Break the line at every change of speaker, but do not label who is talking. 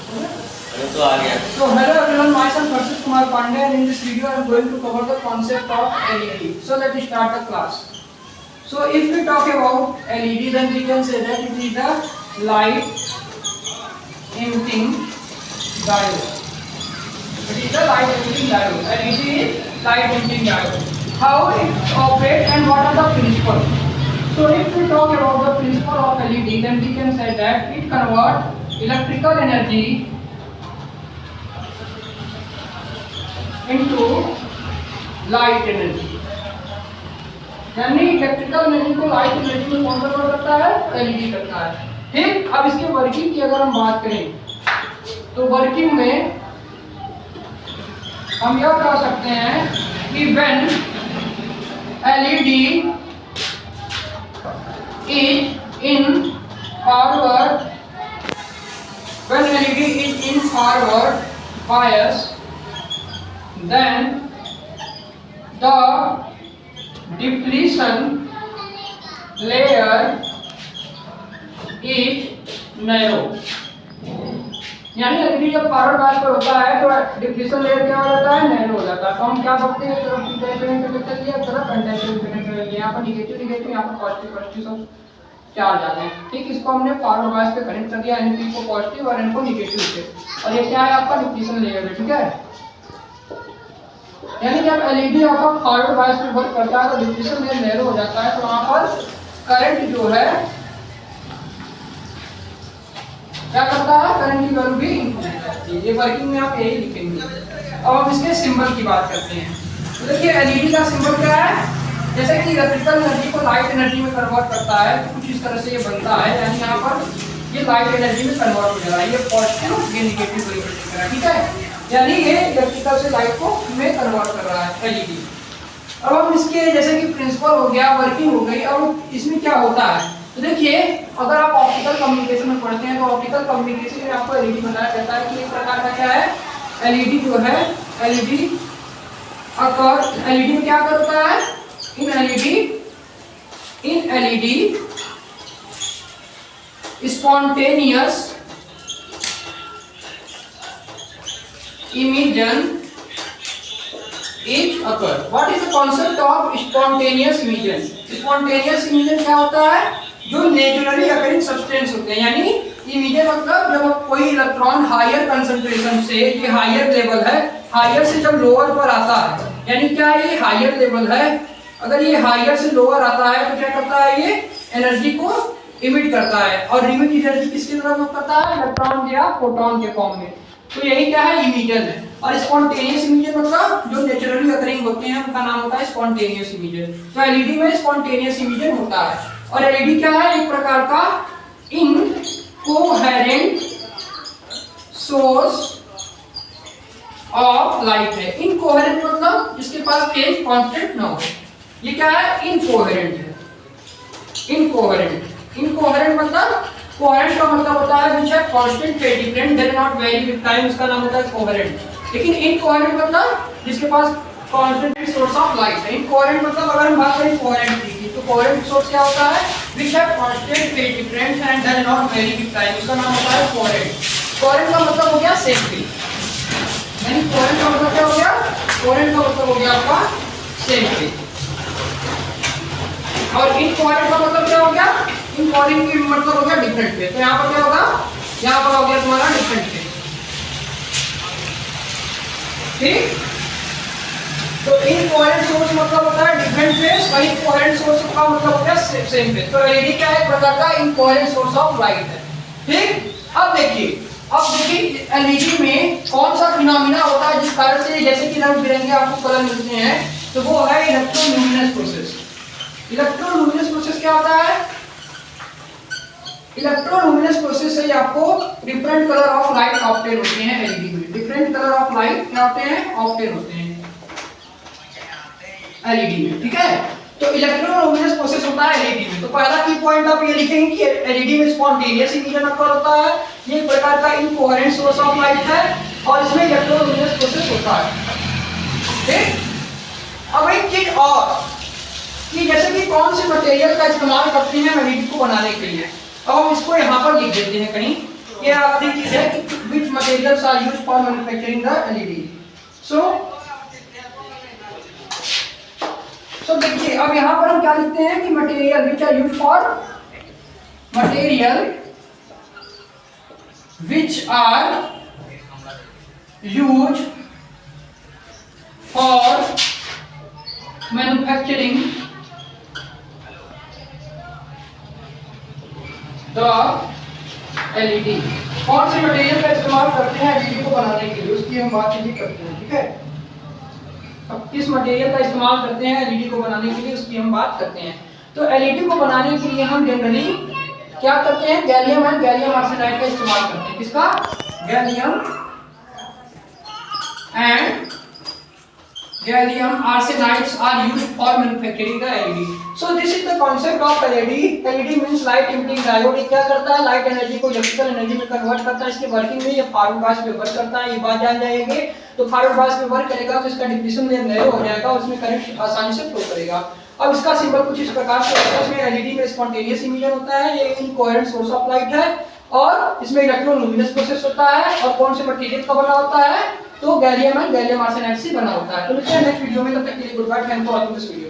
तो आ गया।
So hello everyone, myself Harshit Kumar Pandey, and in this video I am going to cover the concept of LED. So let us start the class. So if we talk about LED, then we can say that it is the light emitting diode. It is the light emitting diode. LED is light emitting diode. How it operates and what are the principles? So if we talk about the principle of LED, then we can say that it converts electrical energy into light energy, यानी electrical energy को light energy में कौन convert करता है? LED करता है। ठीक, अब इसके वर्किंग की अगर हम बात करें तो वर्किंग में हम यह कह सकते हैं कि when LED is in forward, when LED is in forward bias, then the depletion layer is narrow, यानी एलईडी जब फॉरवर्ड बायस पर होता है तो डिप्लीशन लेयर क्या हो जाता है? नैरो हो जाता है। तो हम क्या सकते हैं, तरफ पोटेंशियल कनेक्टर लिया, तरफ पोटेंशियल कनेक्टर लिया, यहाँ पर निगेटिव निगेटिव, यहाँ पर पॉजिटिव पॉजिटिव सब चार्ज आ गए। ठीक, इसको हमने फॉरवर्ड बायस पे कनेक्ट कर दिया, एनपी को पॉजिटिव और एन को निगेटिव से, और ये क्या है आपका? डिप्लीशन लेयर है। ठीक है, यानी जब एलईडी आपका फॉरवर्ड बायस पे वर्क करता है तो डिप्लीशन लेयर नैरो हो जाता है, तो वहां पर करंट जो है क्या करता है? करंट की वैल्यू भी इंक्रीज हो जाती है। ये वर्किंग में आप यही लिखेंगे। अब हम इसके सिंबल की बात करते हैं। तो देखिए एलईडी का सिंबल क्या है? जैसे कि इलेक्ट्रिकल एनर्जी को लाइट एनर्जी में कन्वर्ट करता है, तो कुछ इस तरह से ये बनता है, यानी यहाँ पर ये लाइट एनर्जी में कन्वर्ट हो जा रहा है, ये पॉजिटिव ये निगेटिव रिप्रेजेंट कर रहा है। ठीक है, यानी ये इलेक्ट्रिकल से लाइट को में कन्वर्ट कर रहा है एलईडी। अब हम इसके जैसे कि प्रिंसिपल हो गया, वर्किंग हो गई, अब इसमें क्या होता है? तो देखिए अगर आप ऑप्टिकल कम्युनिकेशन में पढ़ते हैं तो ऑप्टिकल कम्युनिकेशन में आपको एलईडी बताया जाता है कि एक प्रकार का क्या है? एलईडी जो है, एलईडी अगर एलईडी में क्या करता है? In LED spontaneous emission is occur. What is the concept of spontaneous emission? Spontaneous emission क्या होता है? जो नेचुरली अकरिंग सब्सटेंस होते हैं, यानी इमिशन मतलब जब कोई इलेक्ट्रॉन हायर कंसंट्रेशन से, ये हायर लेवल है, हायर से जब लोअर पर आता है, यानी क्या ये हायर लेवल है, अगर ये हायर से लोअर आता है तो क्या करता है? ये एनर्जी को इमिट करता है, और इमिट एनर्जी किसके तरफ करता है? इलेक्ट्रॉन या फोटोन के फॉर्म में। तो यही क्या है? इमिशन है। और स्पॉन्टेनियस इमिशन मतलब जो नेचुरली अकरिंग होते हैं उनका नाम होता है स्पॉन्टेनियस इमिशन। तो एलईडी में स्पॉन्टेनियस इमिशन होता है, और एलईडी क्या है? एक प्रकार का इनकोहेरेंट सोर्स ऑफ लाइट है। इनकोहेरेंट मतलब जिसके पास फेज कांस्टेंट ना हो, ये क्या है? इनकोहेरेंट है। इनकोहेरेंट मतलब कोहेरेंट का मतलब होता है which have constant phase difference, they not vary with time, इसका नाम होता है कोहेरेंट। लेकिन इनकोहेरेंट मतलब जिसके पास constant सोर्स ऑफ लाइट है। इनकोहेरेंट मतलब अगर हम बात करें कोहेरेंट की, तो कोहेरेंट सोर्स क्या होता है? which have constant phase difference and they not vary with time, इसका नाम होता है कोहेरेंट। कोहेरेंट का मतलब हो गया सेम फेज, यानी कोहेरेंट का मतलब क्या हो गया? कोहेरेंट का मतलब हो गया आपका सेम फेज, और इनकोहेरेंट का मतलब क्या हो गया? इनकोहेरेंट की मतलब हो गया डिफरेंट फेज। तो यहाँ पर क्या होगा? यहाँ पर हो गया तुम्हारा डिफरेंट फेज। ठीक, तो इनकोहेरेंट सोर्स मतलब होता है डिफरेंट फेज, और इनकोहेरेंट सोर्स का मतलब होता है सेम फेज। तो एलईडी क्या है? एक प्रकार का इनकोहेरेंट सोर्स ऑफ लाइट है। ठीक, अब देखिए एलईडी में कौन सा फिनोमिना होता है जिस कारण से जैसे कि रंग बिरंगे आपको कलर मिलते हैं, तो वो है इलेक्ट्रोलुमिनेंस प्रोसेस। इलेक्ट्रोलुमिनेंस प्रोसेस क्या होता है? इलेक्ट्रोलुमिनेंस प्रोसेस से आपको different colour of light obtain होते हैं एलईडी में। डिफरेंट कलर ऑफ लाइट क्या होते हैं? ऑब्टेन होते हैं एलईडी में। ठीक है, तो इलेक्ट्रोलुमिनेंस प्रोसेस होता है एलईडी में। तो पहला की पॉइंट आप ये लिखेंगे कि एलईडी में स्पॉन्टेनियस इमिशन अकर होता है, ये एक प्रकार का इनकोहेरेंट सोर्स ऑफ लाइट है, और इसमें इलेक्ट्रोलुमिनेंस प्रोसेस होता है। ठीक, अब एक चीज और कि जैसे कि कौन से मटेरियल का इस्तेमाल करते हैं एलईडी को बनाने के लिए, अब हम इसको यहाँ पर लिख देते हैं कहीं। ये आखिरी चीज है कि which materials are used for manufacturing the LED. So देखिए अब यहाँ पर हम क्या लिखते हैं कि material which are use for material which are use for manufacturing the LED. कौन से मटेरियल का इस्तेमाल करते हैं एलईडी को बनाने के लिए, उसकी हम बात नहीं करते हैं, ठीक है। अब किस मटेरियल का इस्तेमाल करते हैं एलईडी को बनाने के लिए, उसकी हम बात करते हैं। तो एलईडी को बनाने के लिए हम जनरली क्या करते हैं, गैलियम एंड गैलियम आर्सेनाइड का इस्तेमाल करते हैं। किसका? Gallium and gallium arsenides are used for manufacturing the LED. So this is the concept of LED. LED means light emitting diode. ये क्या करता है, लाइट एनर्जी को इलेक्ट्रिकल एनर्जी में कन्वर्ट करता है। इसके वर्किंग में ये फॉरवर्ड बायस पे वर्क करता है, ये बात जान जाएंगे। तो फॉरवर्ड बायस पे वर्क करेगा तो इसका डिप्लीशन लेयर नैरो हो जाएगा, उसमें करंट आसानी से फ्लो करेगा। अब इसका सिंबल कुछ इस प्रकार से होता है। इसमें एलईडी में स्पॉन्टेनियस इमिशन होता है, ये इनकोहेरेंट सोर्स ऑफ लाइट है, और इसमें इलेक्ट्रोलुमिनेंस प्रोसेस होता है। और कौन से मटेरियल का बना होता है, तो गैलियम एंड गैलियम आर्सेनाइड से बना होता है। तो मिलते हैं नेक्स्ट वीडियो में, तब तक के लिए good bye, thank you for watching this video.